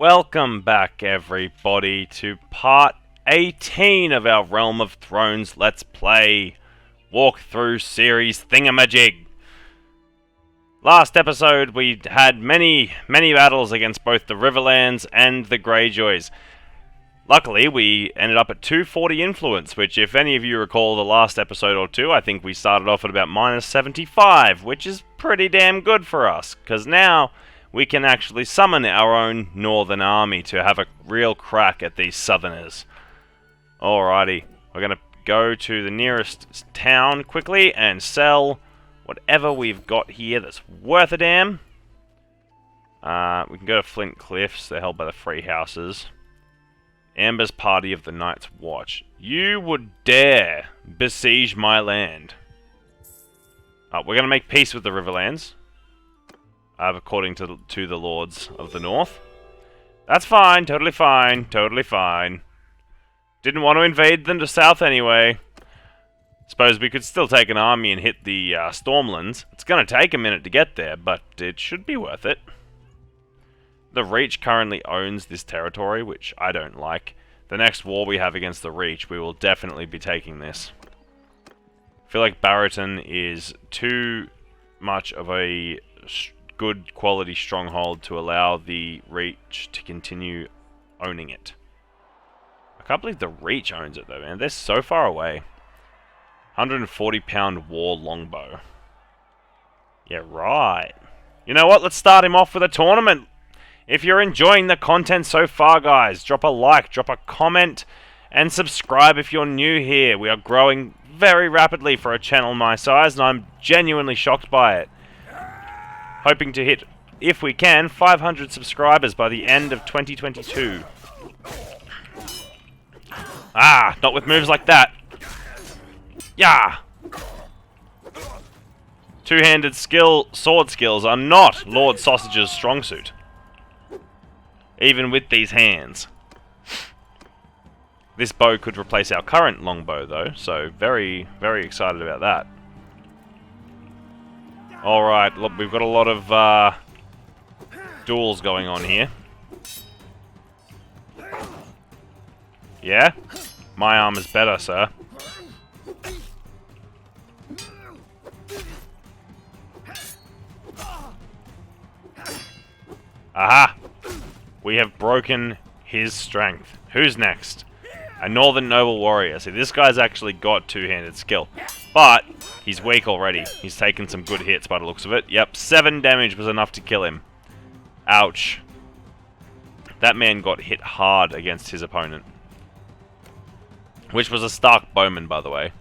Welcome back, everybody, to part 18 of our Realm of Thrones Let's Play walkthrough series thingamajig. Last episode, we had many battles against both the Riverlands and the Greyjoys. Luckily, we ended up at 240 influence, which, if any of you recall the last episode or two, I think we started off at about minus 75, which is pretty damn good for us, because now we can actually summon our own northern army to have a real crack at these southerners. Alrighty, we're going to go to the nearest town quickly and sell whatever we've got here that's worth a damn. We can go to Flint Cliffs, they're held by the Free Houses. Amber's Party of the Night's Watch. You would dare besiege my land. We're going to make peace with the Riverlands. According to the Lords of the North. That's fine, totally fine, totally fine. Didn't want to invade them to south anyway. Suppose we could still take an army and hit the Stormlands. It's going to take a minute to get there, but it should be worth it. The Reach currently owns this territory, which I don't like. The next war we have against the Reach, we will definitely be taking this. I feel like Barrington is too much of a good quality stronghold to allow the Reach to continue owning it. I can't believe the Reach owns it though, man. They're so far away. 140-pound war longbow. Yeah, right. You know what? Let's start him off with a tournament. If you're enjoying the content so far, guys, drop a like, drop a comment, and subscribe if you're new here. We are growing very rapidly for a channel my size, and I'm genuinely shocked by it. Hoping to hit, if we can, 500 subscribers by the end of 2022. Ah, not with moves like that. Yeah. Two-handed sword skills are not Lord Sausage's strong suit. Even with these hands. This bow could replace our current longbow though, so very excited about that. Alright, look, we've got a lot of duels going on here. Yeah? My arm is better, sir. Aha! We have broken his strength. Who's next? A Northern Noble Warrior. See, this guy's actually got two-handed skill. But he's weak already. He's taken some good hits by the looks of it. Yep, 7 damage was enough to kill him. Ouch. That man got hit hard against his opponent. Which was a Stark Bowman, by the way.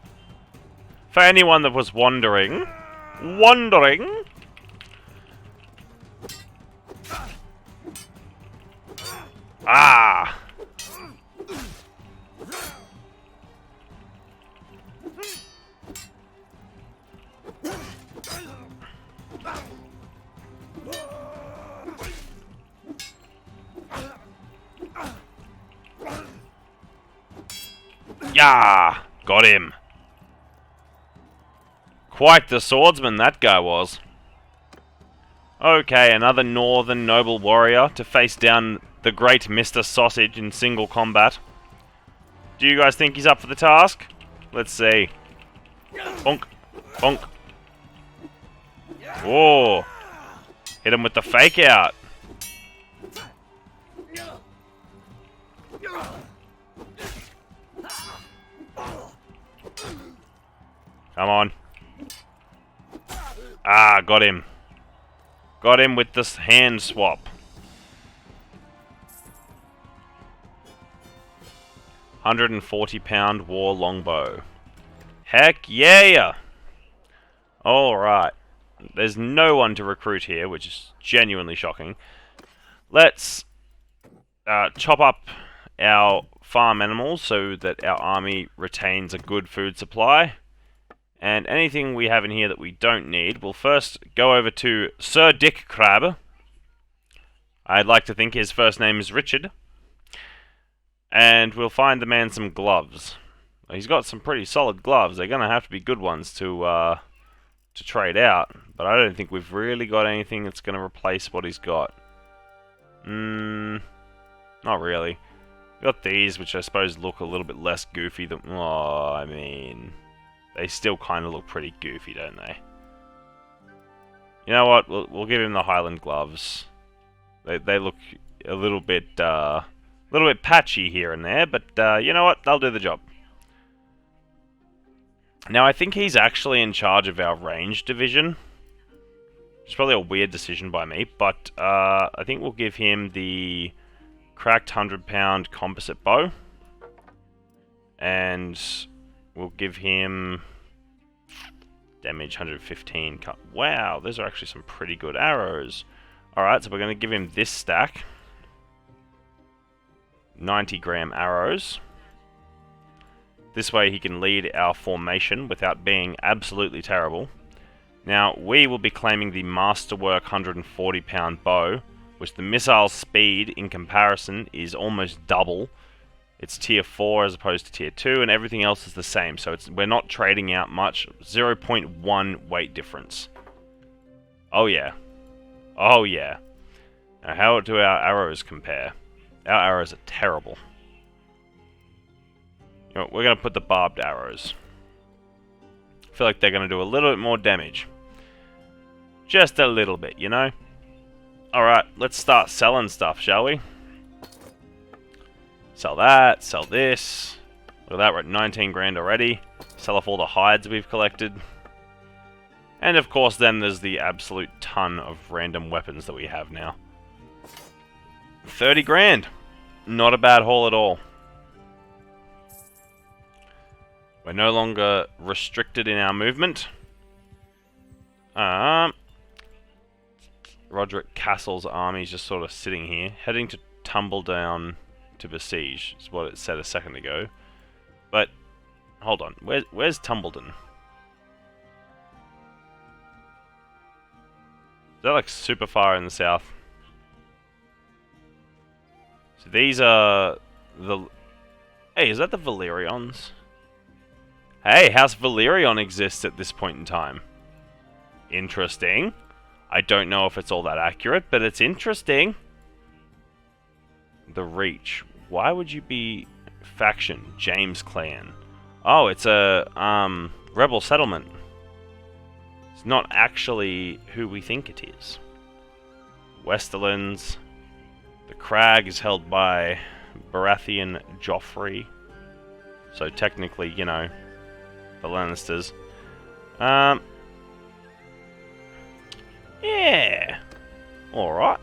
For anyone that was wondering... Ah! Yeah! Got him. Quite the swordsman that guy was. Okay, another Northern Noble Warrior to face down the great Mr. Sausage in single combat. Do you guys think he's up for the task? Let's see. Bonk. Bonk. Whoa. Hit him with the fake out. Come on. Ah, got him. Got him with this hand swap. 140-pound war longbow. Heck yeah! Alright. There's no one to recruit here, which is genuinely shocking. Let's chop up our farm animals so that our army retains a good food supply. And anything we have in here that we don't need, we'll first go over to Sir Dick Crab. I'd like to think his first name is Richard. And we'll find the man some gloves. He's got some pretty solid gloves. They're going to have to be good ones to trade out. But I don't think we've really got anything that's going to replace what he's got. Not really. We got these, which I suppose look a little bit less goofy than... Oh, I mean... They still kind of look pretty goofy, don't they? You know what? We'll give him the Highland gloves. They look a little bit patchy here and there, but you know what? They'll do the job. Now, I think he's actually in charge of our range division. It's probably a weird decision by me, but I think we'll give him the cracked 100-pound composite bow. And we'll give him damage 115. Wow, those are actually some pretty good arrows. Alright, so we're going to give him this stack. 90-gram arrows. This way he can lead our formation without being absolutely terrible. Now, we will be claiming the Masterwork 140-pound bow, which the missile speed in comparison is almost double. It's tier 4 as opposed to tier 2, and everything else is the same, so we're not trading out much. 0.1 weight difference. Oh yeah. Oh yeah. Now, how do our arrows compare? Our arrows are terrible. You know, we're going to put the barbed arrows. I feel like they're going to do a little bit more damage. Just a little bit, you know? Alright, let's start selling stuff, shall we? Sell that, sell this. Look at that, we're at 19 grand already. Sell off all the hides we've collected. And of course then there's the absolute ton of random weapons that we have now. 30 grand. Not a bad haul at all. We're no longer restricted in our movement. Roderick Castle's army is just sort of sitting here, heading to Tumbledown to besiege, is what it said a second ago. But, hold on, where's Tumbledown? Is that like super far in the south? So these are the... Hey, is that the Valerions? Hey, House Valerion exists at this point in time. Interesting. I don't know if it's all that accurate, but it's interesting. The Reach. Why would you be faction? James Clan. Oh, it's a rebel settlement. It's not actually who we think it is. Westerlands. The Crag is held by Baratheon Joffrey. So technically, you know, the Lannisters. Yeah. Alright.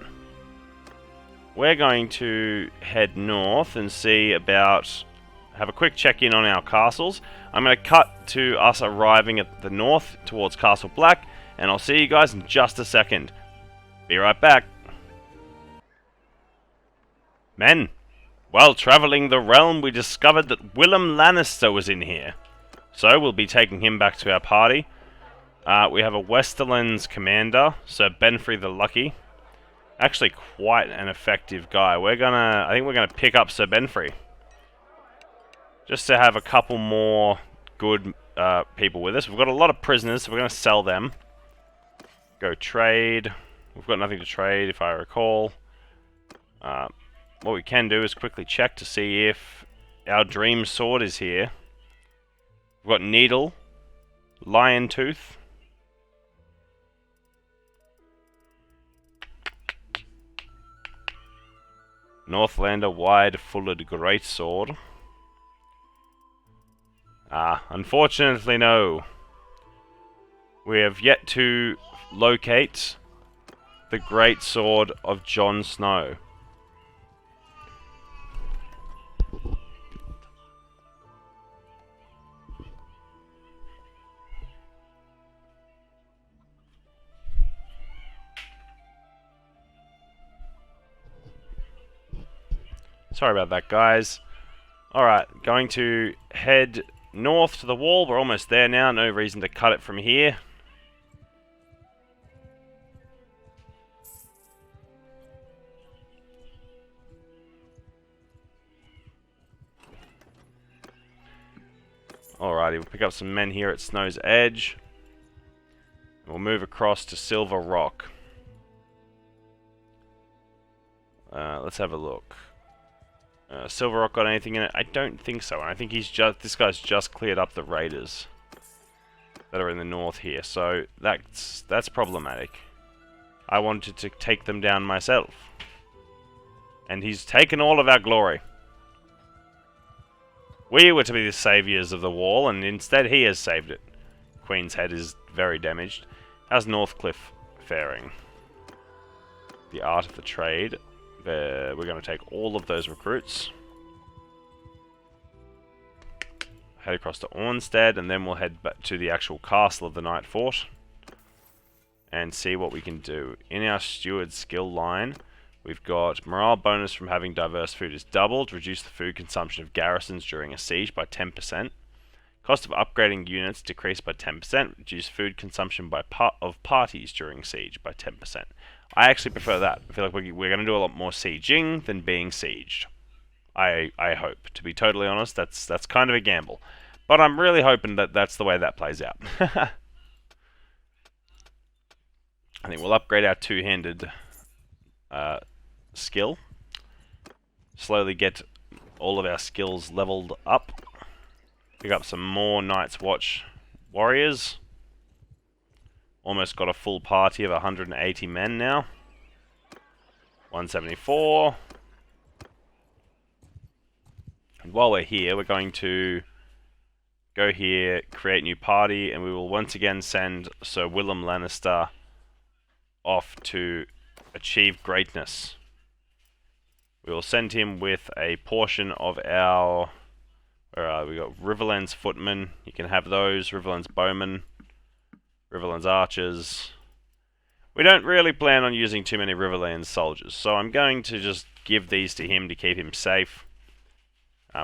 We're going to head north and see about... Have a quick check-in on our castles. I'm going to cut to us arriving at the north towards Castle Black, and I'll see you guys in just a second. Be right back. Men, while travelling the realm, we discovered that Willem Lannister was in here. So we'll be taking him back to our party. We have a Westerlands commander, Sir Benfrey the Lucky. Actually quite an effective guy. I think we're gonna pick up Sir Benfrey. Just to have a couple more good people with us. We've got a lot of prisoners, so we're gonna sell them. Go trade. We've got nothing to trade, if I recall. What we can do is quickly check to see if our dream sword is here. We've got Needle, Lion Tooth, Northlander Wide-Fulled Greatsword. Unfortunately no. We have yet to locate the Greatsword of Jon Snow. Sorry about that, guys. Alright, going to head north to the wall. We're almost there now. No reason to cut it from here. Alrighty, we'll pick up some men here at Snow's Edge. We'll move across to Silver Rock. Let's have a look. Silver Rock got anything in it? I don't think so. And I think this guy's just cleared up the raiders that are in the north here. So that's problematic. I wanted to take them down myself. And he's taken all of our glory. We were to be the saviors of the wall, and instead he has saved it. Queen's Head is very damaged. How's Northcliffe faring? The Art of the Trade. We're going to take all of those recruits. Head across to Ornstead, and then we'll head back to the actual castle of the Night Fort. And see what we can do. In our steward skill line, we've got morale bonus from having diverse food is doubled. Reduce the food consumption of garrisons during a siege by 10%. Cost of upgrading units decreased by 10%. Reduce food consumption of parties during siege by 10%. I actually prefer that. I feel like we're going to do a lot more sieging than being sieged. I hope. To be totally honest, that's kind of a gamble. But I'm really hoping that that's the way that plays out. I think we'll upgrade our two-handed skill. Slowly get all of our skills leveled up. Pick up some more Night's Watch warriors. Almost got a full party of 180 men now. 174. And while we're here, we're going to go here, create new party, and we will once again send Sir Willem Lannister off to achieve greatness. We will send him with a portion of our... we got Riverlands Footmen. You can have those. Riverlands Bowmen. Riverlands Archers. We don't really plan on using too many Riverlands soldiers, so I'm going to just give these to him to keep him safe.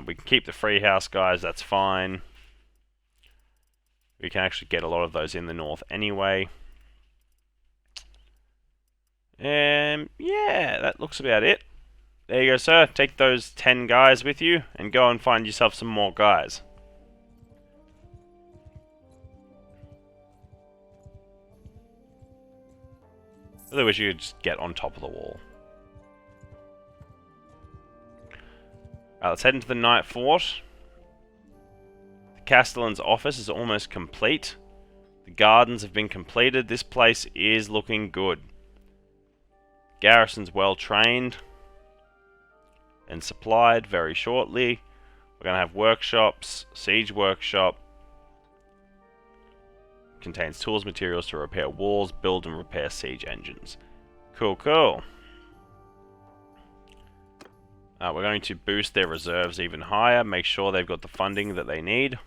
We can keep the Freehouse guys, that's fine. We can actually get a lot of those in the north anyway. And yeah, that looks about it. There you go, sir. Take those 10 guys with you and go and find yourself some more guys. I really wish you could just get on top of the wall. Let's head into the Night Fort. The Castellan's office is almost complete. The gardens have been completed. This place is looking good. Garrison's well trained and supplied very shortly. We're going to have workshops. Siege workshop contains tools, materials to repair walls, build and repair siege engines. Cool, cool. We're going to boost their reserves even higher, make sure they've got the funding that they need.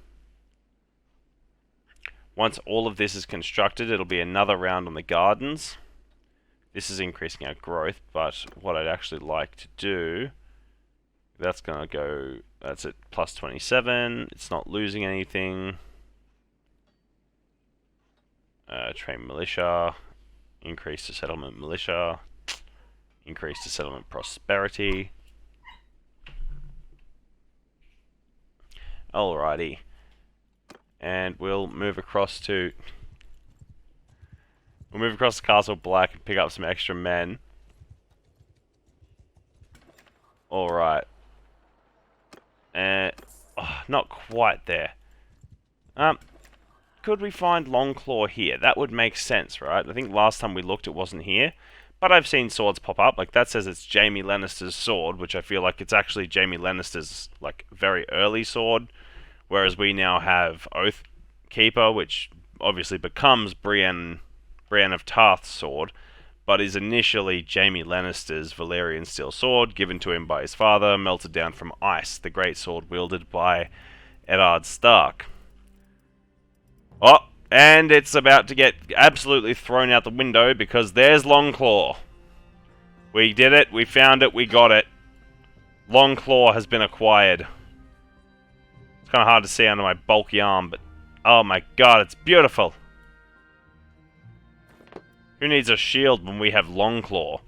Once all of this is constructed, it'll be another round on the gardens. This is increasing our growth, but what I'd actually like to do, that's going to go, that's at plus 27, it's not losing anything. Train militia, increase the settlement militia, increase the settlement prosperity. Alrighty. And we'll move across to... We'll move across to Castle Black and pick up some extra men. Alright. Not quite there. Could we find Longclaw here? That would make sense, right? I think last time we looked it wasn't here. But I've seen swords pop up. Like, that says it's Jaime Lannister's sword, which I feel like it's actually Jaime Lannister's, like, very early sword. Whereas we now have Oathkeeper, which obviously becomes Brienne of Tarth's sword, but is initially Jaime Lannister's Valyrian steel sword, given to him by his father, melted down from ice, the great sword wielded by Eddard Stark. Oh, and it's about to get absolutely thrown out the window because there's Longclaw. We did it, we found it, we got it. Longclaw has been acquired. It's kind of hard to see under my bulky arm, but oh my god, it's beautiful. Who needs a shield when we have Longclaw?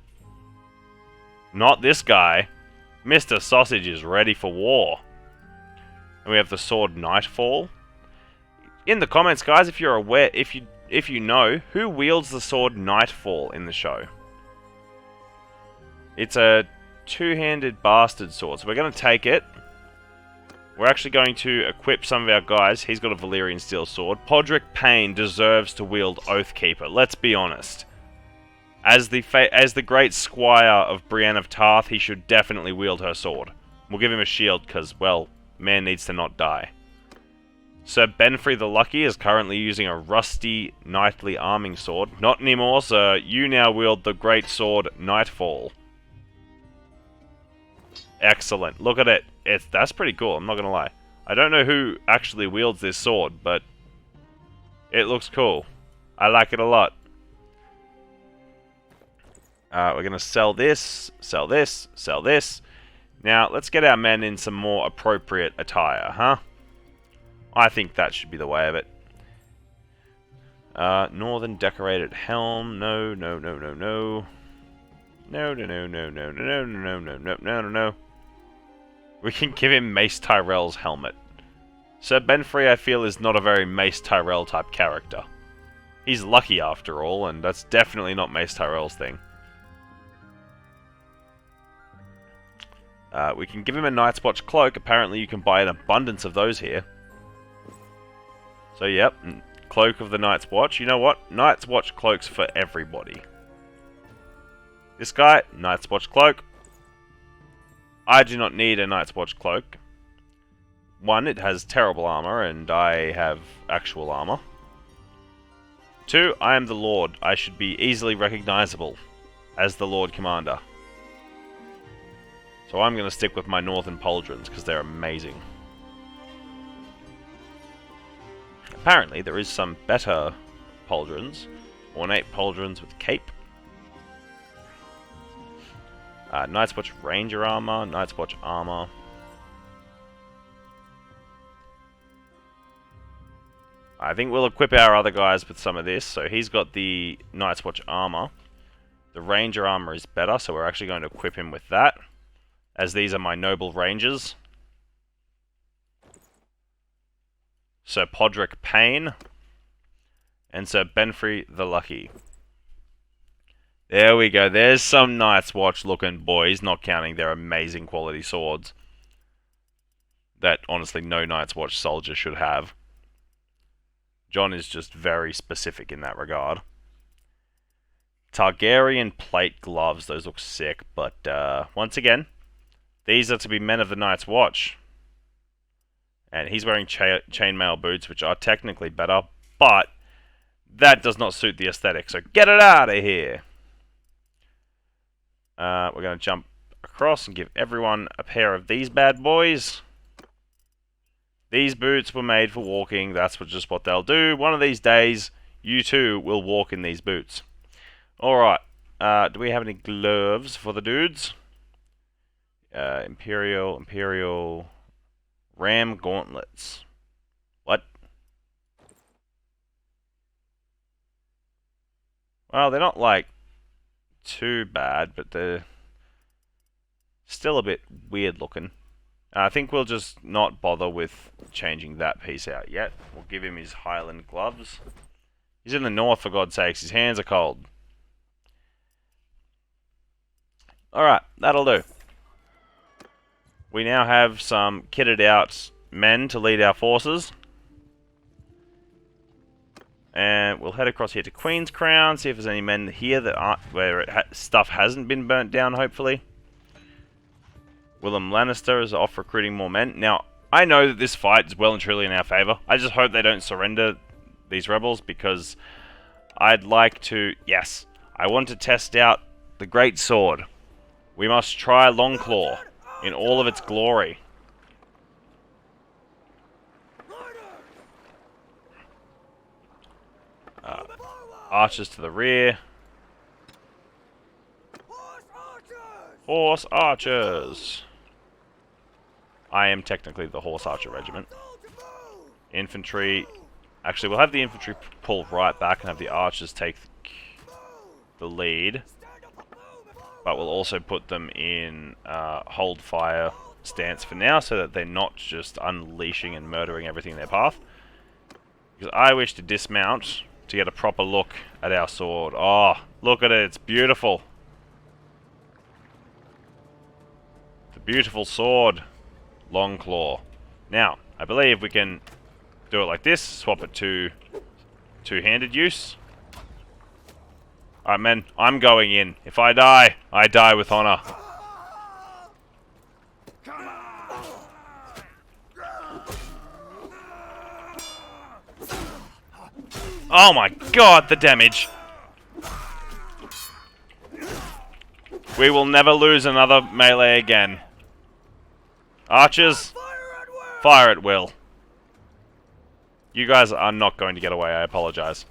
Not this guy. Mr. Sausage is ready for war. And we have the sword Nightfall. In the comments, guys, if you're aware, if you know, who wields the sword Nightfall in the show? It's a two-handed bastard sword. So we're going to take it. We're actually going to equip some of our guys. He's got a Valyrian steel sword. Podrick Payne deserves to wield Oathkeeper. Let's be honest. As the great squire of Brienne of Tarth, he should definitely wield her sword. We'll give him a shield because, well, man needs to not die. Sir Benfrey the Lucky is currently using a rusty knightly arming sword. Not anymore, sir. You now wield the great sword Nightfall. Excellent. Look at it. That's pretty cool, I'm not going to lie. I don't know who actually wields this sword, but it looks cool. I like it a lot. We're going to sell this, sell this, sell this. Now, let's get our men in some more appropriate attire, huh? I think that should be the way of it. Northern decorated helm. No, no, no, no, no. No, no, no, no, no, no, no, no, no, no, no, no, no. We can give him Mace Tyrell's helmet. Sir Benfrey, I feel, is not a very Mace Tyrell type character. He's lucky after all, and that's definitely not Mace Tyrell's thing. We can give him a Night's Watch cloak. Apparently you can buy an abundance of those here. So yep, Cloak of the Night's Watch. You know what? Night's Watch cloaks for everybody. This guy, Night's Watch cloak. I do not need a Night's Watch cloak. One, it has terrible armor, and I have actual armor. Two, I am the Lord. I should be easily recognizable as the Lord Commander. So I'm going to stick with my Northern Pauldrons, because they're amazing. Apparently, there is some better pauldrons. Ornate pauldrons with cape. Night's Watch Ranger armor, Night's Watch armor. I think we'll equip our other guys with some of this. So he's got the Night's Watch armor. The Ranger armor is better, so we're actually going to equip him with that. As these are my noble rangers. Sir Podrick Payne. And Sir Benfrey the Lucky. There we go. There's some Night's Watch looking boys, not counting their amazing quality swords. That, honestly, no Night's Watch soldier should have. John is just very specific in that regard. Targaryen plate gloves. Those look sick, but once again, these are to be men of the Night's Watch. And he's wearing chainmail boots, which are technically better, but that does not suit the aesthetic, so get it out of here! We're going to jump across and give everyone a pair of these bad boys. These boots were made for walking, that's just what they'll do. One of these days, you too will walk in these boots. Alright, do we have any gloves for the dudes? Imperial... Ram gauntlets. What? Well, they're not, like, too bad, but they're still a bit weird looking. I think we'll just not bother with changing that piece out yet. We'll give him his Highland gloves. He's in the north, for God's sakes. His hands are cold. Alright, that'll do. We now have some kitted out men to lead our forces. And we'll head across here to Queen's Crown, see if there's any men here that aren't, where stuff hasn't been burnt down, hopefully. Willem Lannister is off recruiting more men. Now, I know that this fight is well and truly in our favour. I just hope they don't surrender these rebels, because I'd like to... Yes, I want to test out the Great Sword. We must try Longclaw in all of its glory. Archers to the rear. Horse archers! I am technically the horse archer regiment. Infantry. Actually, we'll have the infantry pull right back and have the archers take the lead. But we'll also put them in hold fire stance for now, so that they're not just unleashing and murdering everything in their path. Because I wish to dismount to get a proper look at our sword. Oh, look at it, it's beautiful. The beautiful sword. Long claw. Now, I believe we can do it like this. Swap it to two-handed use. Alright, men. I'm going in. If I die with honor. Oh my god, the damage. We will never lose another melee again. Archers, fire at will. You guys are not going to get away, I apologize.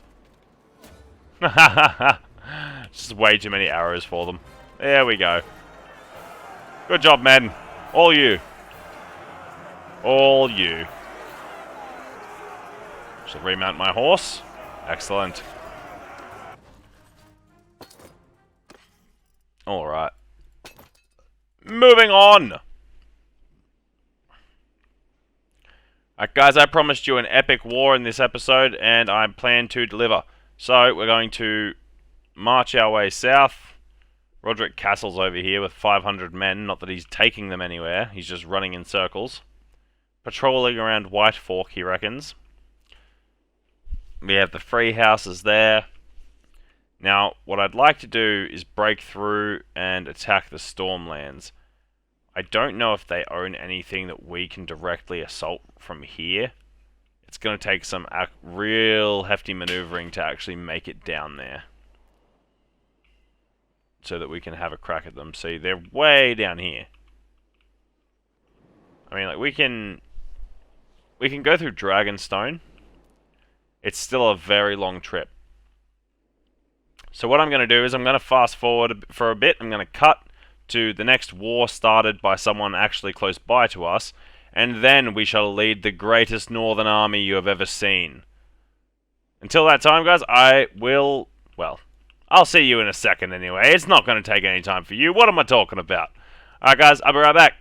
Just way too many arrows for them. There we go. Good job, men. All you. All you. Shall remount my horse. Excellent. Alright. Moving on! Alright guys, I promised you an epic war in this episode, and I plan to deliver. So, we're going to march our way south. Roderick Castle's over here with 500 men, not that he's taking them anywhere, he's just running in circles. Patrolling around White Fork, he reckons. We have the free houses there. Now, what I'd like to do is break through and attack the Stormlands. I don't know if they own anything that we can directly assault from here. It's going to take some real hefty maneuvering to actually make it down there. So that we can have a crack at them. See, they're way down here. I mean, like, we can go through Dragonstone. It's still a very long trip. So what I'm going to do is I'm going to fast forward for a bit. I'm going to cut to the next war started by someone actually close by to us. And then we shall lead the greatest northern army you have ever seen. Until that time, guys, I'll see you in a second anyway. It's not going to take any time for you. What am I talking about? Alright, guys, I'll be right back.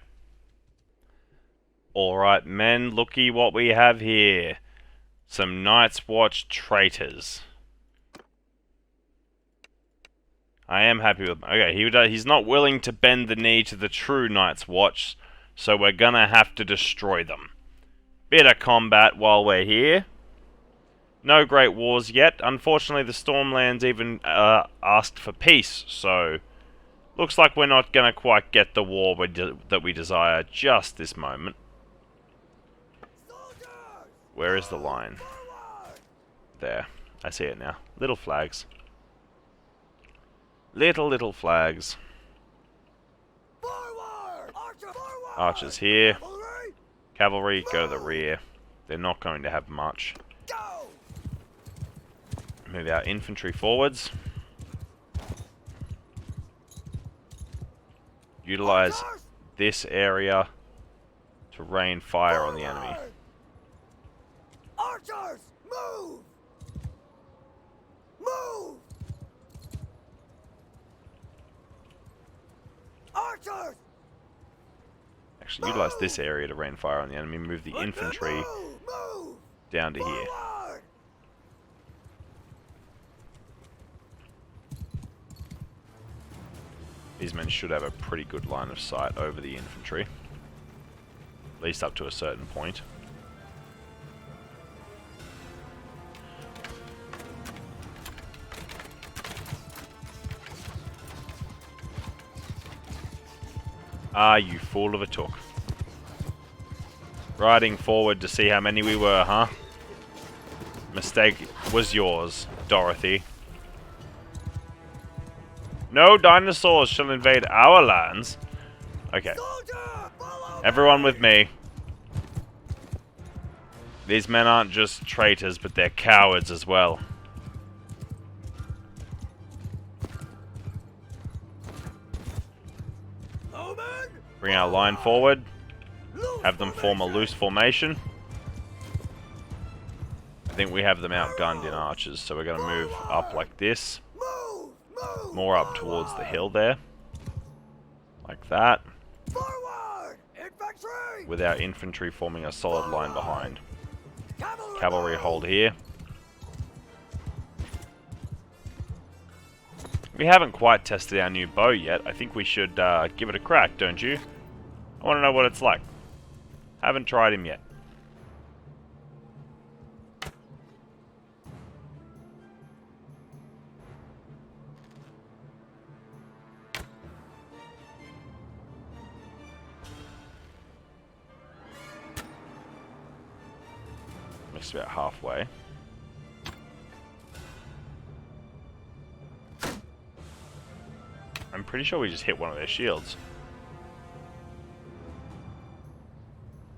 Alright, men, looky what we have here. Some Night's Watch traitors. I am happy with... Okay, he's not willing to bend the knee to the true Night's Watch, so we're gonna have to destroy them. Bit of combat while we're here. No great wars yet. Unfortunately, the Stormlands even asked for peace, so... Looks like we're not gonna quite get the war that we desire just this moment. Where is the line? There. I see it now. Little flags. Little flags. Archers here. Cavalry, go to the rear. They're not going to have much. Move our infantry forwards. Utilize this area to rain fire on the enemy. Archers, move! Move! Archers! Actually, utilize this area to rain fire on the enemy. Move the infantry down to here. These men should have a pretty good line of sight over the infantry. At least up to a certain point. Ah, you fool of a took. Riding forward to see how many we were, huh? Mistake was yours, Dorothy. No dinosaurs shall invade our lands. Okay. Everyone with me. These men aren't just traitors, but they're cowards as well. Bring our line forward. Have them form a loose formation. I think we have them outgunned in archers, so we're going to move up like this. More up towards the hill there. Like that. With our infantry forming a solid line behind. Cavalry hold here. We haven't quite tested our new bow yet. I think we should give it a crack, don't you? I want to know what it's like. Haven't tried him yet. Missed about halfway. I'm pretty sure we just hit one of their shields.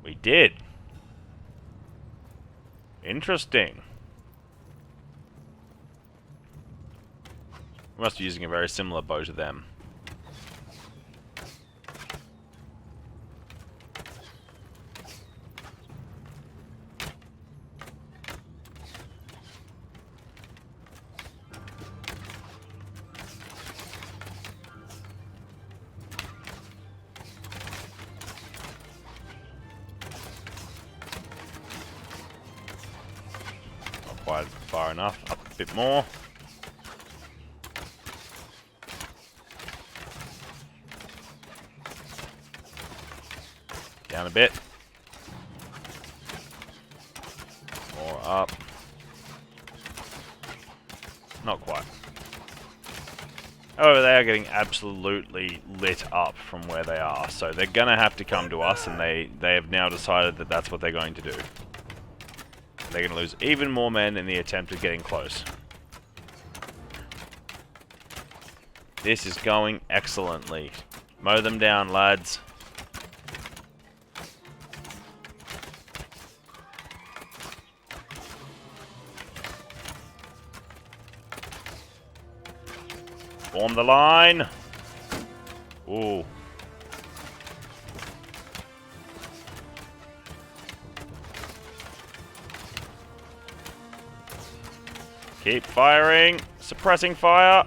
We did. Interesting. We must be using a very similar bow to them. Quite far enough. Up a bit more. Down a bit. More up. Not quite. However, they are getting absolutely lit up from where they are, so they're gonna have to come to us, and they have now decided that that's what they're going to do. They're going to lose even more men in the attempt at getting close. This is going excellently. Mow them down, lads. Form the line. Ooh. Keep firing. Suppressing fire.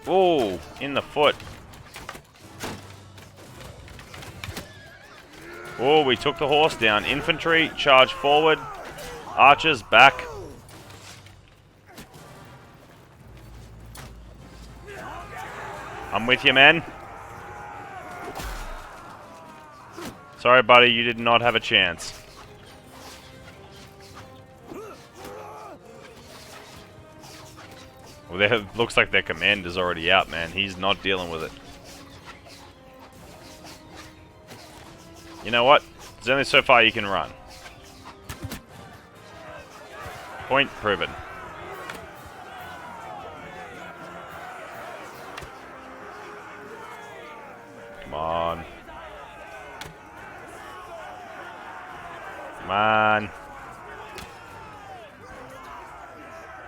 Ooh, in the foot. Oh, we took the horse down. Infantry, charge forward. Archers, back. I'm with you, men. Sorry, buddy, you did not have a chance. Well, looks like their commander's already out, man. He's not dealing with it. You know what? There's only so far you can run. Point proven. Come on. Come on.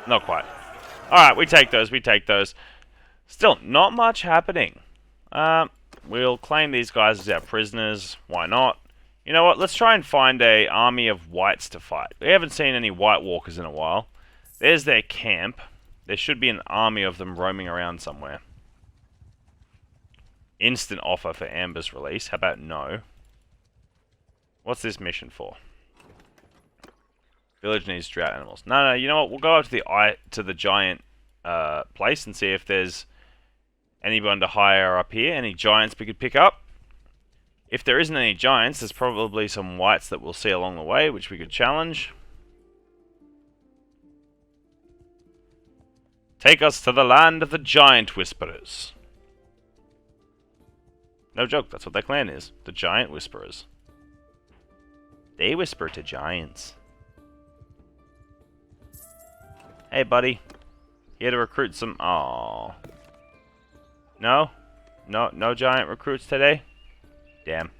Not quite. Alright, we take those, we take those. Still, not much happening. We'll claim these guys as our prisoners. Why not? You know what? Let's try and find a army of whites to fight. We haven't seen any White Walkers in a while. There's their camp. There should be an army of them roaming around somewhere. Instant offer for Amber's release. How about no? What's this mission for? Village needs drought animals. No, you know what? We'll go up to the giant place and see if there's anyone to hire up here. Any giants we could pick up. If there isn't any giants, there's probably some whites that we'll see along the way, which we could challenge. Take us to the land of the giant whisperers. No joke, that's what their clan is. The giant whisperers. They whisper to giants. Hey, buddy. Here to recruit some... Aww. No? No giant recruits today? Damn.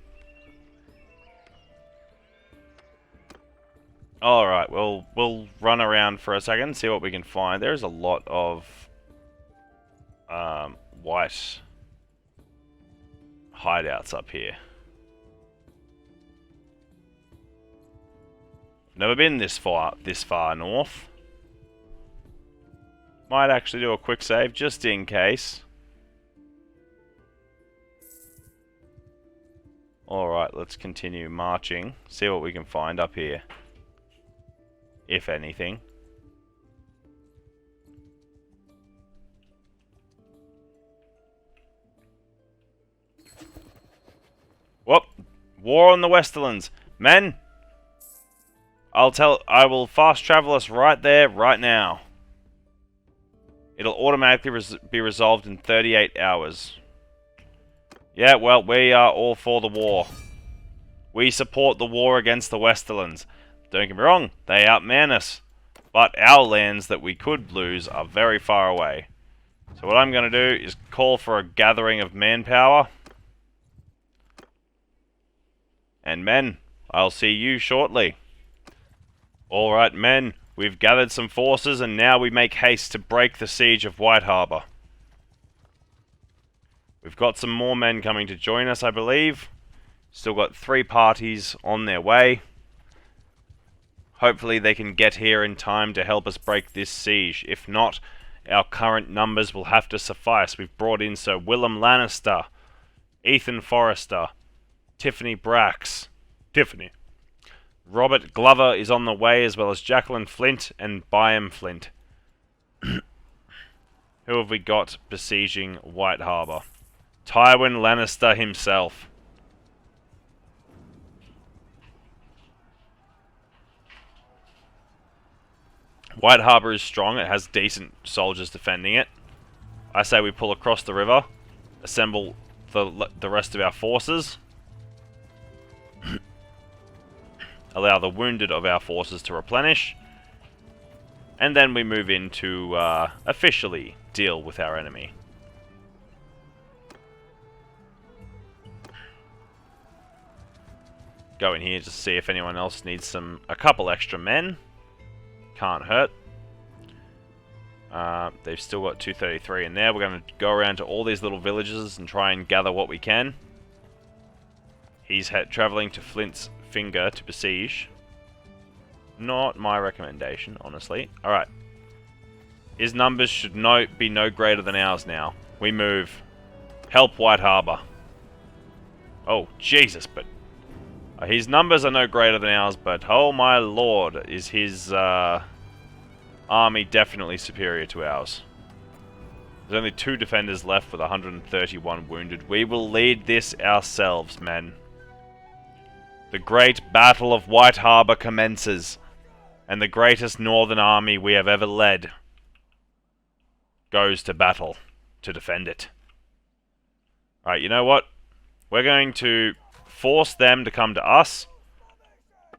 Alright, we'll run around for a second, see what we can find. There's a lot of white hideouts up here. Never been this far north. Might actually do a quick save just in case. Alright, let's continue marching. See what we can find up here. If anything. Whoop! War on the Westerlands. Men! I will fast travel us right there, right now. It'll automatically be resolved in 38 hours. Yeah, well, we are all for the war. We support the war against the Westerlands. Don't get me wrong, they outman us. But our lands that we could lose are very far away. So what I'm going to do is call for a gathering of manpower. And men, I'll see you shortly. Alright men, we've gathered some forces and now we make haste to break the siege of White Harbour. We've got some more men coming to join us, I believe. Still got 3 parties on their way. Hopefully they can get here in time to help us break this siege. If not, our current numbers will have to suffice. We've brought in Sir Willem Lannister, Ethan Forrester, Tiffany Brax. Robert Glover is on the way, as well as Jacqueline Flint and Byam Flint. Who have we got besieging White Harbour? Tywin Lannister himself. White Harbour is strong. It has decent soldiers defending it. I say we pull across the river, assemble the rest of our forces, allow the wounded of our forces to replenish, and then we move in to officially deal with our enemy. Go in here to see if anyone else needs a couple extra men. Can't hurt. They've still got 233 in there. We're going to go around to all these little villages and try and gather what we can. He's traveling to Flint's Finger to besiege. Not my recommendation, honestly. Alright. His numbers should be no greater than ours now. We move. Help White Harbour. Oh, Jesus, but... his numbers are no greater than ours, but oh my lord, is his army definitely superior to ours. There's only 2 defenders left with 131 wounded. We will lead this ourselves, men. The great battle of White Harbour commences, and the greatest northern army we have ever led goes to battle to defend it. Alright, you know what? We're going to force them to come to us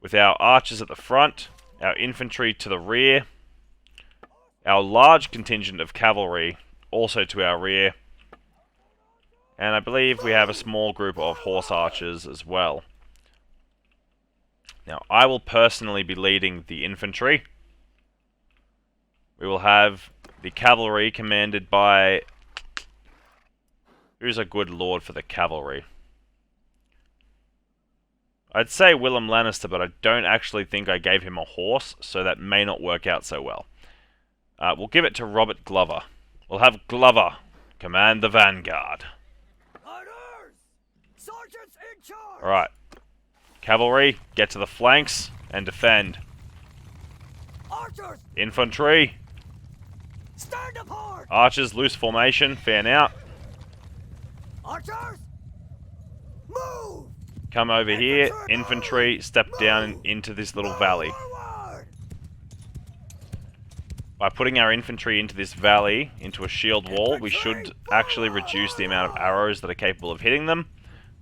with our archers at the front, our infantry to the rear, our large contingent of cavalry also to our rear, and I believe we have a small group of horse archers as well. Now, I will personally be leading the infantry. We will have the cavalry commanded by... who's a good lord for the cavalry? I'd say Willem Lannister, but I don't actually think I gave him a horse, so that may not work out so well. We'll give it to Robert Glover. We'll have Glover command the vanguard. Orders! Sergeants in charge! Alright. Cavalry, get to the flanks and defend. Archers! Infantry. Stand apart! Archers, loose formation, fan out. Archers! Move! Come over here. Infantry, step down into this little valley. Forward! By putting our infantry into this valley, into a shield wall, we should actually reduce the amount of arrows that are capable of hitting them,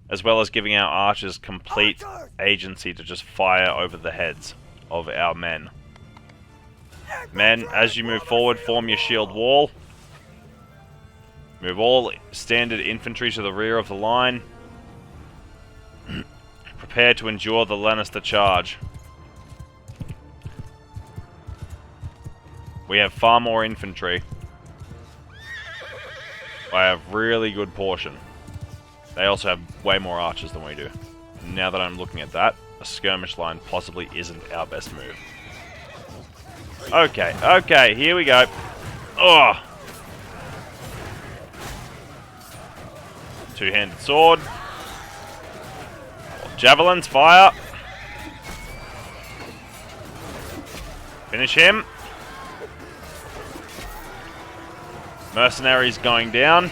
as well as giving our archers complete agency to just fire over the heads of our men. Men, as you move forward, form your shield wall. Move all standard infantry to the rear of the line. Prepare to endure the Lannister charge. We have far more infantry by a really good portion. They also have way more archers than we do. Now that I'm looking at that, a skirmish line possibly isn't our best move. Okay, here we go. Oh! Two-handed sword. Javelins, fire! Finish him. Mercenaries going down.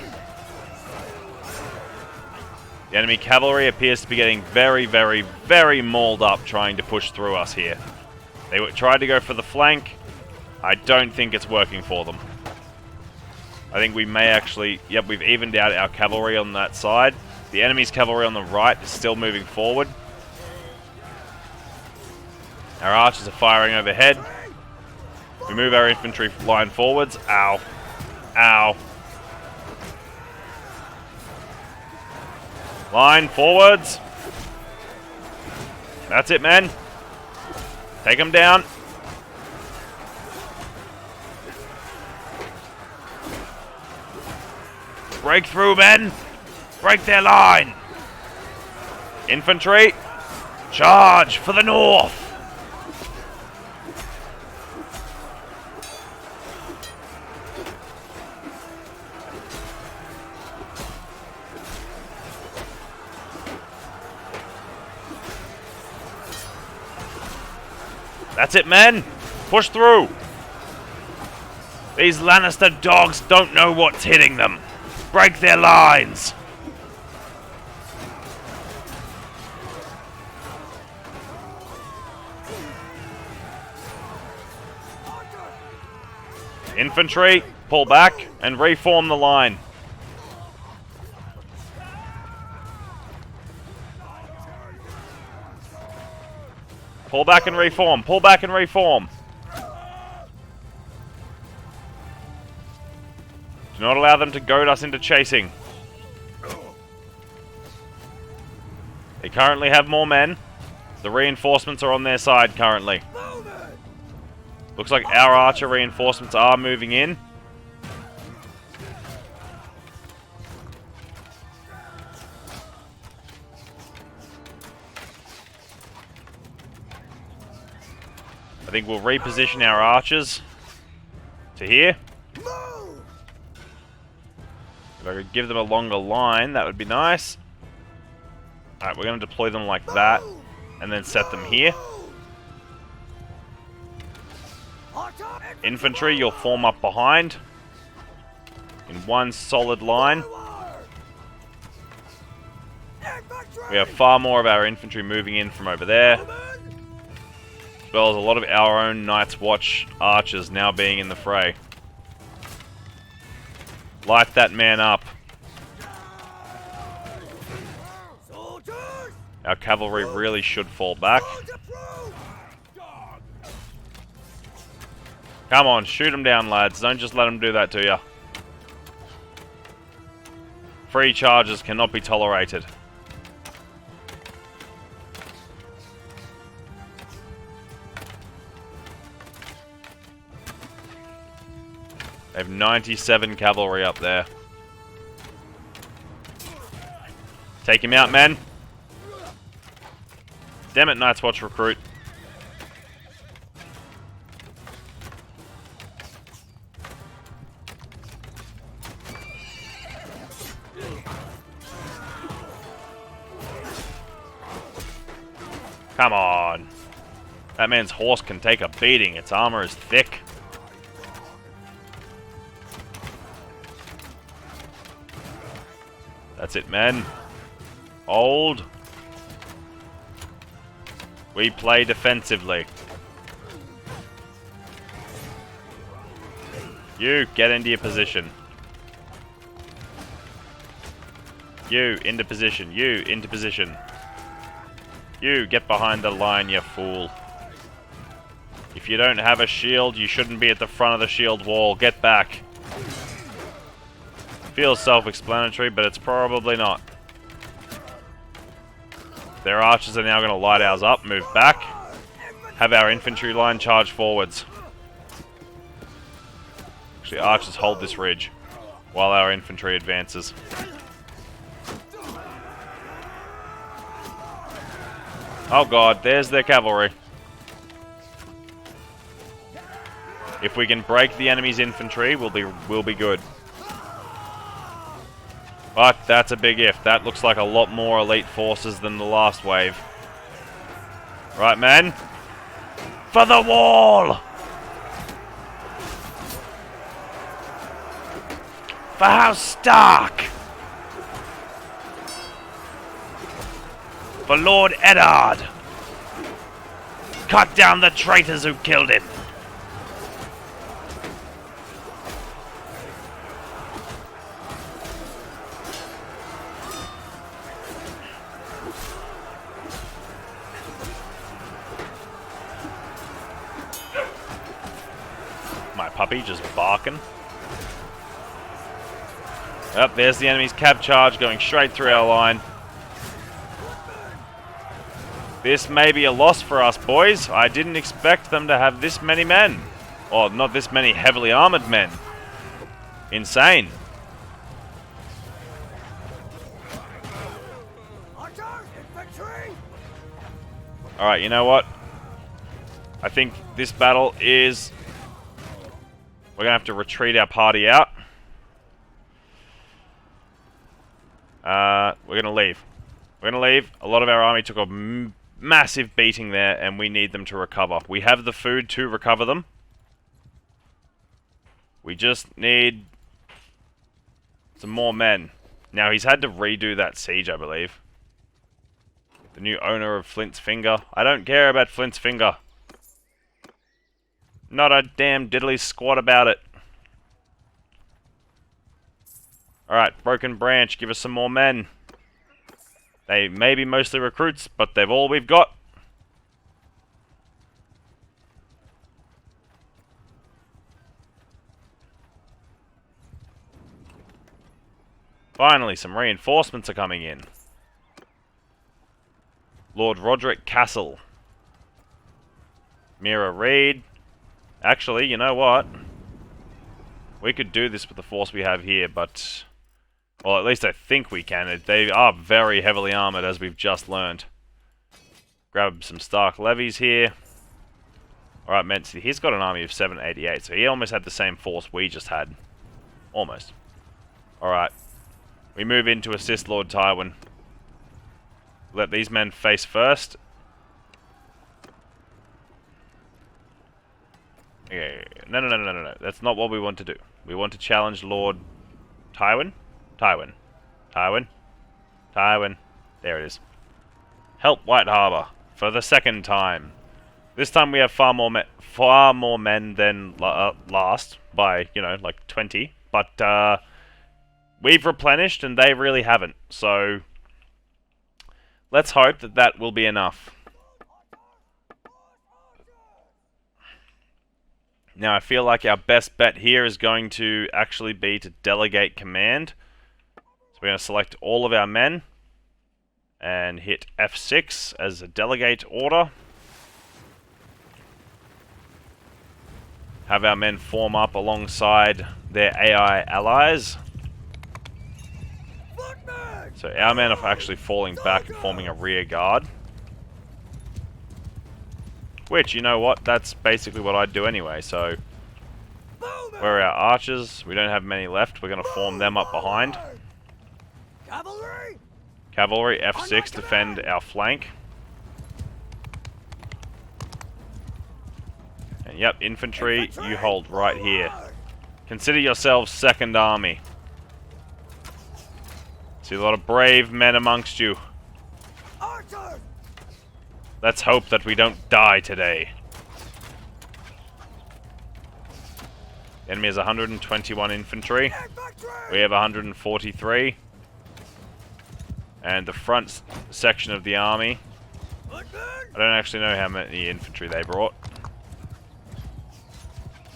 The enemy cavalry appears to be getting very, very, very mauled up trying to push through us here. They tried to go for the flank. I don't think it's working for them. I think we may actually... Yep, we've evened out our cavalry on that side. The enemy's cavalry on the right is still moving forward. Our archers are firing overhead. We move our infantry line forwards. Ow. Ow. Line forwards. That's it, men. Take them down. Break through, men. Break their line. Infantry, charge for the north. That's it, men. Push through. These Lannister dogs don't know what's hitting them. Break their lines. Infantry, pull back and reform the line. Pull back and reform. Pull back and reform. Do not allow them to goad us into chasing. They currently have more men. The reinforcements are on their side currently. Looks like our archer reinforcements are moving in. I think we'll reposition our archers to here. If I could give them a longer line, that would be nice. Alright, we're going to deploy them like that, and then set them here. Infantry, you'll form up behind in one solid line. We have far more of our infantry moving in from over there, as well as a lot of our own Night's Watch archers now being in the fray. Light that man up. Our cavalry really should fall back. Come on, shoot them down, lads. Don't just let them do that to you. Free charges cannot be tolerated. They have 97 cavalry up there. Take him out, men. Damn it, Night's Watch recruit. Come on. That man's horse can take a beating. Its armor is thick. That's it, men. Hold. We play defensively. You, get into your position. You, into position. You, into position. You, get behind the line, you fool. If you don't have a shield, you shouldn't be at the front of the shield wall. Get back. Feels self-explanatory, but it's probably not. Their archers are now going to light ours up, move back. Have our infantry line charge forwards. Actually, archers hold this ridge while our infantry advances. Oh god, there's their cavalry. If we can break the enemy's infantry, we'll be good. But that's a big if. That looks like a lot more elite forces than the last wave. Right, men? For the wall! For House Stark! For Lord Eddard! Cut down the traitors who killed him! My puppy just barking. Yep, there's the enemy's cab charge going straight through our line. This may be a loss for us, boys. I didn't expect them to have this many men. Or not this many heavily armored men. Insane. Alright, you know what? I think this battle is... We're going to have to retreat our party out. We're going to leave. We're going to leave. A lot of our army took a massive beating there, and we need them to recover. We have the food to recover them. We just need some more men. Now, he's had to redo that siege, I believe. The new owner of Flint's Finger. I don't care about Flint's Finger. Not a damn diddly squat about it. Alright, Broken Branch, give us some more men. They may be mostly recruits, but they're all we've got. Finally, some reinforcements are coming in. Lord Roderick Castle. Mira Reed. Actually, you know what? We could do this with the force we have here, but... Well, at least I think we can. They are very heavily armoured, as we've just learned. Grab some Stark levies here. Alright, Mency, he's got an army of 788, so he almost had the same force we just had. Almost. Alright. We move in to assist Lord Tywin. Let these men face first. Okay. No. That's not what we want to do. We want to challenge Lord Tywin? Tywin. There it is. Help White Harbour for the second time. This time we have far more men than last by, you know, like 20. But we've replenished and they really haven't. So let's hope that that will be enough. Now I feel like our best bet here is going to actually be to delegate command. So we're going to select all of our men and hit F6 as a delegate order. Have our men form up alongside their AI allies. So our men are actually falling back and forming a rear guard. Which, you know what, that's basically what I'd do anyway, so... Where are our archers? We don't have many left, we're going to form them up behind. Cavalry, F6, defend our flank. And yep, infantry, you hold right here. Consider yourselves second army. See a lot of brave men amongst you. Let's hope that we don't die today. The enemy has 121 infantry. We have 143. And the front section of the army, I don't actually know how many infantry they brought.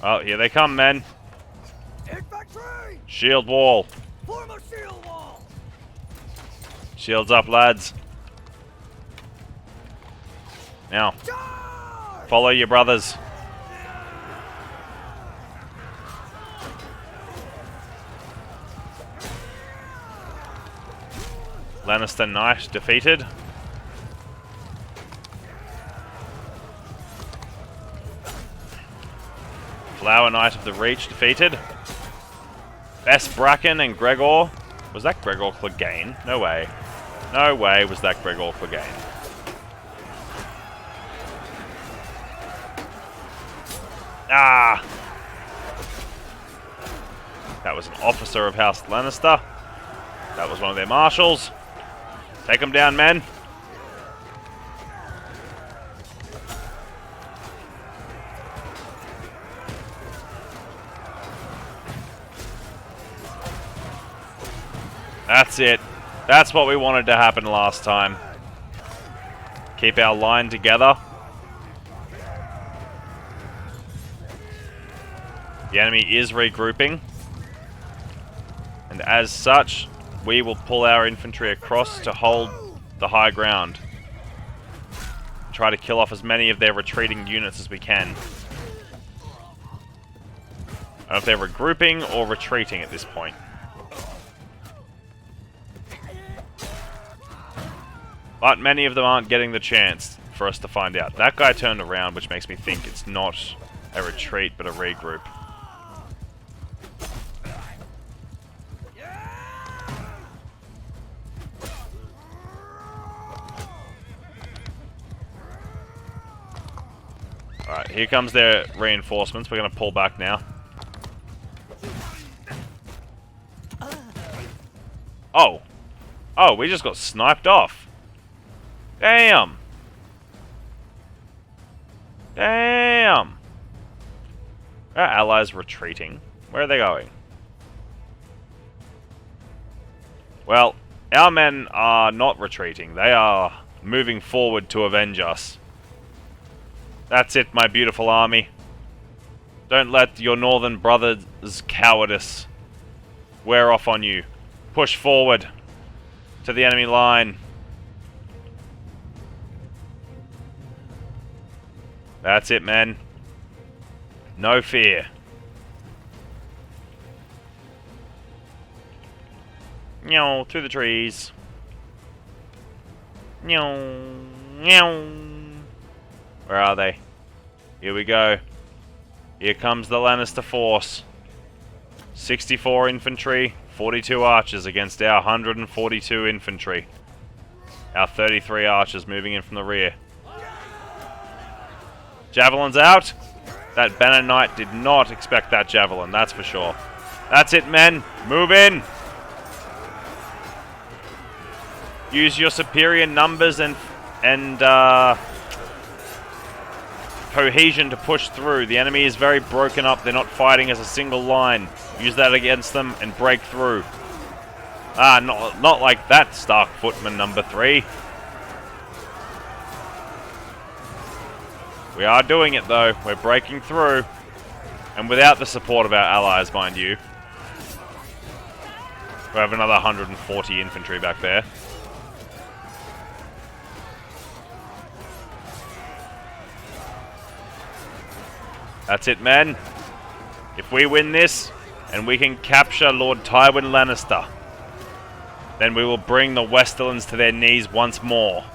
Oh, here they come, men. Shield wall. Shields up, lads. Now, follow your brothers. Lannister Knight defeated. Flower Knight of the Reach defeated. Bess Bracken and Gregor. Was that Gregor Clegane? No way. No way was that Gregor Clegane. Ah! That was an officer of House Lannister. That was one of their marshals. Take them down, men. That's it. That's what we wanted to happen last time. Keep our line together. The enemy is regrouping. And as such, we will pull our infantry across to hold the high ground. Try to kill off as many of their retreating units as we can. I don't know if they're regrouping or retreating at this point. But many of them aren't getting the chance for us to find out. That guy turned around, which makes me think it's not a retreat, but a regroup. Alright, here comes their reinforcements. We're going to pull back now. Oh. Oh, we just got sniped off. Damn. Damn. Our allies retreating. Where are they going? Well, our men are not retreating. They are moving forward to avenge us. That's it, my beautiful army. Don't let your northern brothers' cowardice wear off on you. Push forward to the enemy line. That's it, men. No fear. Meow, through the trees. Meow, meow. Where are they? Here we go. Here comes the Lannister force. 64 infantry, 42 archers against our 142 infantry. Our 33 archers moving in from the rear. Javelins out. That Banner Knight did not expect that javelin, that's for sure. That's it, men. Move in. Use your superior numbers and cohesion to push through. The enemy is very broken up. They're not fighting as a single line. Use that against them and break through. Not like that, Stark Footman number 3. We are doing it, though. We're breaking through. And without the support of our allies, mind you. We have another 140 infantry back there. That's it, men. If we win this, and we can capture Lord Tywin Lannister, then we will bring the Westerlands to their knees once more.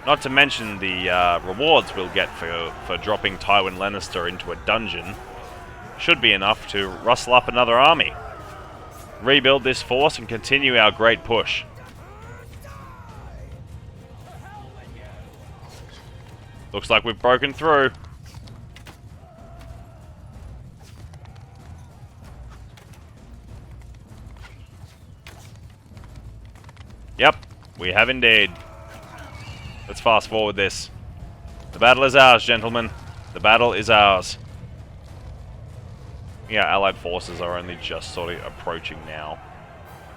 Not to mention the rewards we'll get for dropping Tywin Lannister into a dungeon. Should be enough to rustle up another army. Rebuild this force and continue our great push. Looks like we've broken through. Yep, we have indeed. Let's fast forward this. The battle is ours, gentlemen. The battle is ours. Yeah, allied forces are only just sort of approaching now.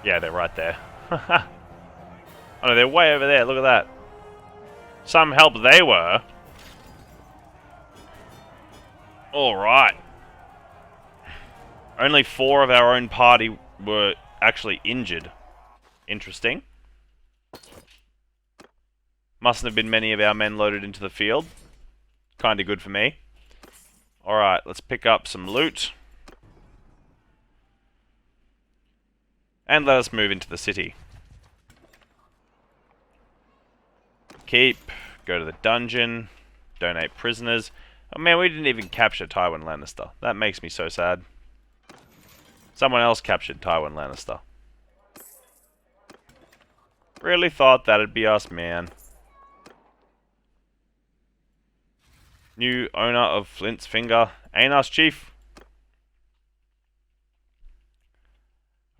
Yeah, they're right there. Oh no, they're way over there. Look at that. Some help they were. Alright. Only 4 of our own party were actually injured. Interesting. Mustn't have been many of our men loaded into the field. Kinda good for me. Alright, let's pick up some loot. And let us move into the city. Keep. Go to the dungeon. Donate prisoners. Oh man, we didn't even capture Tywin Lannister. That makes me so sad. Someone else captured Tywin Lannister. Really thought that'd be us, man. New owner of Flint's Finger. Ain't us, chief?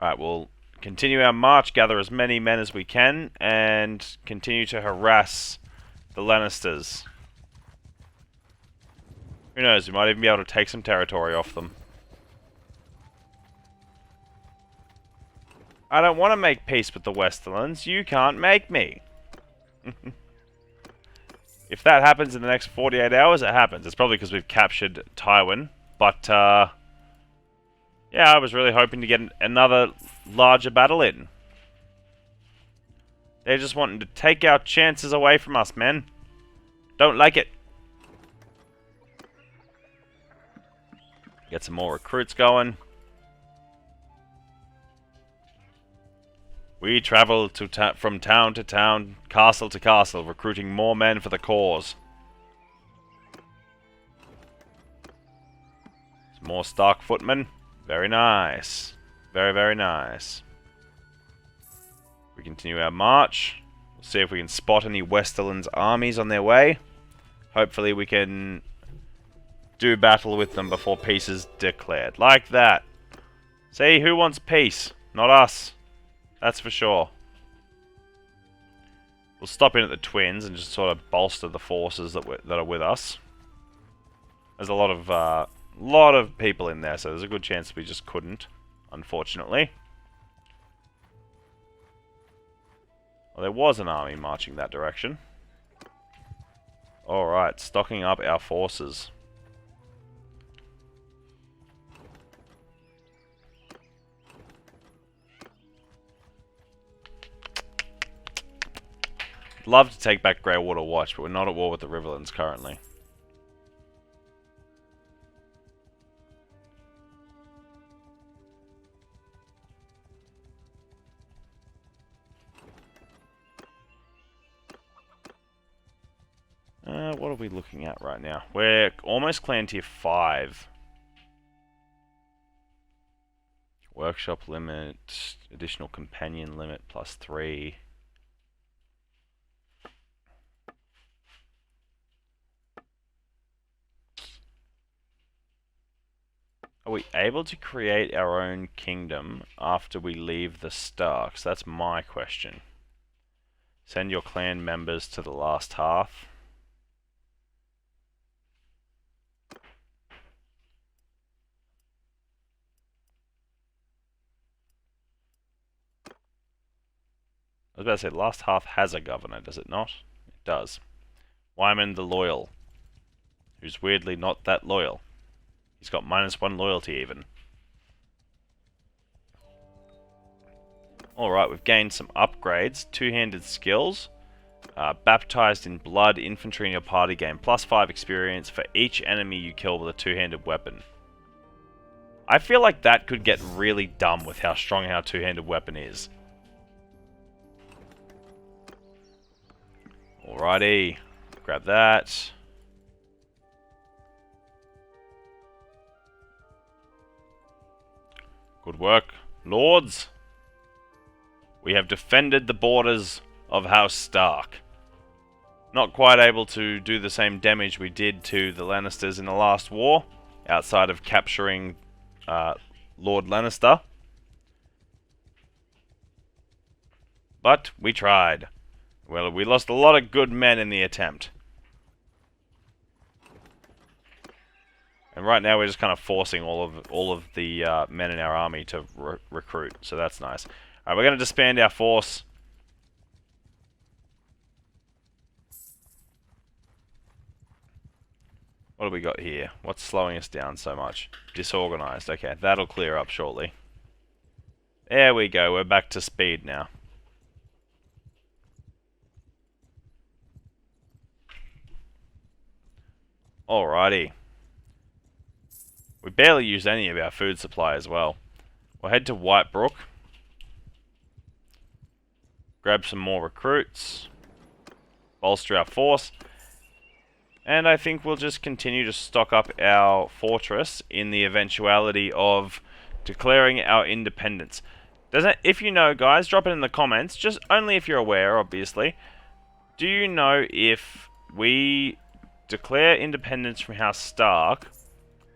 Alright, we'll continue our march, gather as many men as we can, and continue to harass the Lannisters. Who knows, we might even be able to take some territory off them. I don't want to make peace with the Westerlands. You can't make me. If that happens in the next 48 hours, it happens. It's probably because we've captured Tywin. But, yeah, I was really hoping to get another larger battle in. They're just wanting to take our chances away from us, man. Don't like it. Get some more recruits going. We travel from town to town, castle to castle, recruiting more men for the cause. Some more Stark footmen. Very nice. Very, very nice. We continue our march. We'll see if we can spot any Westerlands armies on their way. Hopefully we can do battle with them before peace is declared. Like that. See, who wants peace? Not us. That's for sure. We'll stop in at the Twins and just sort of bolster the forces that are with us. There's a lot of people in there, so there's a good chance we just couldn't, unfortunately. Well, there was an army marching that direction. Alright, stocking up our forces. Love to take back Greywater Watch, but we're not at war with the Riverlands currently. What are we looking at right now? We're almost clan tier 5. Workshop limit, additional companion limit +3. Are we able to create our own kingdom after we leave the Starks? That's my question. Send your clan members to the last hearth. I was about to say, last hearth has a governor, does it not? It does. Wyman the Loyal, who's weirdly not that loyal. He's got -1 loyalty even. Alright, we've gained some upgrades. Two-handed skills. Baptized in blood, infantry in your party gain +5 experience for each enemy you kill with a two-handed weapon. I feel like that could get really dumb with how strong our two-handed weapon is. Alrighty, grab that. Good work, lords. We have defended the borders of House Stark. Not quite able to do the same damage we did to the Lannisters in the last war, outside of capturing Lord Lannister. But we tried. Well, we lost a lot of good men in the attempt. And right now we're just kind of forcing all of the men in our army to recruit, so that's nice. Alright, we're going to disband our force. What do we got here? What's slowing us down so much? Disorganized. Okay, that'll clear up shortly. There we go, we're back to speed now. Alrighty. We barely used any of our food supply as well. We'll head to Whitebrook. Grab some more recruits. Bolster our force. And I think we'll just continue to stock up our fortress in the eventuality of declaring our independence. If you know, guys, drop it in the comments. Just only if you're aware, obviously. Do you know if we declare independence from House Stark,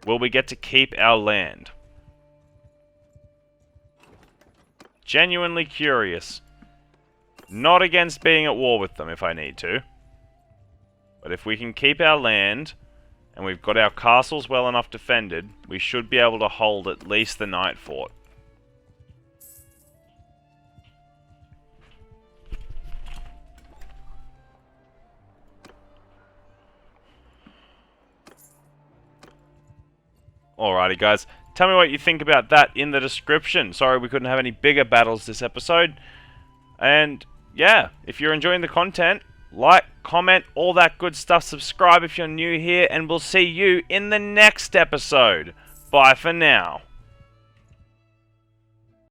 will we get to keep our land? Genuinely curious. Not against being at war with them if I need to. But if we can keep our land, and we've got our castles well enough defended, we should be able to hold at least the Night Fort. Alrighty, guys. Tell me what you think about that in the description. Sorry we couldn't have any bigger battles this episode. And yeah, if you're enjoying the content, like, comment, all that good stuff. Subscribe if you're new here, and we'll see you in the next episode. Bye for now.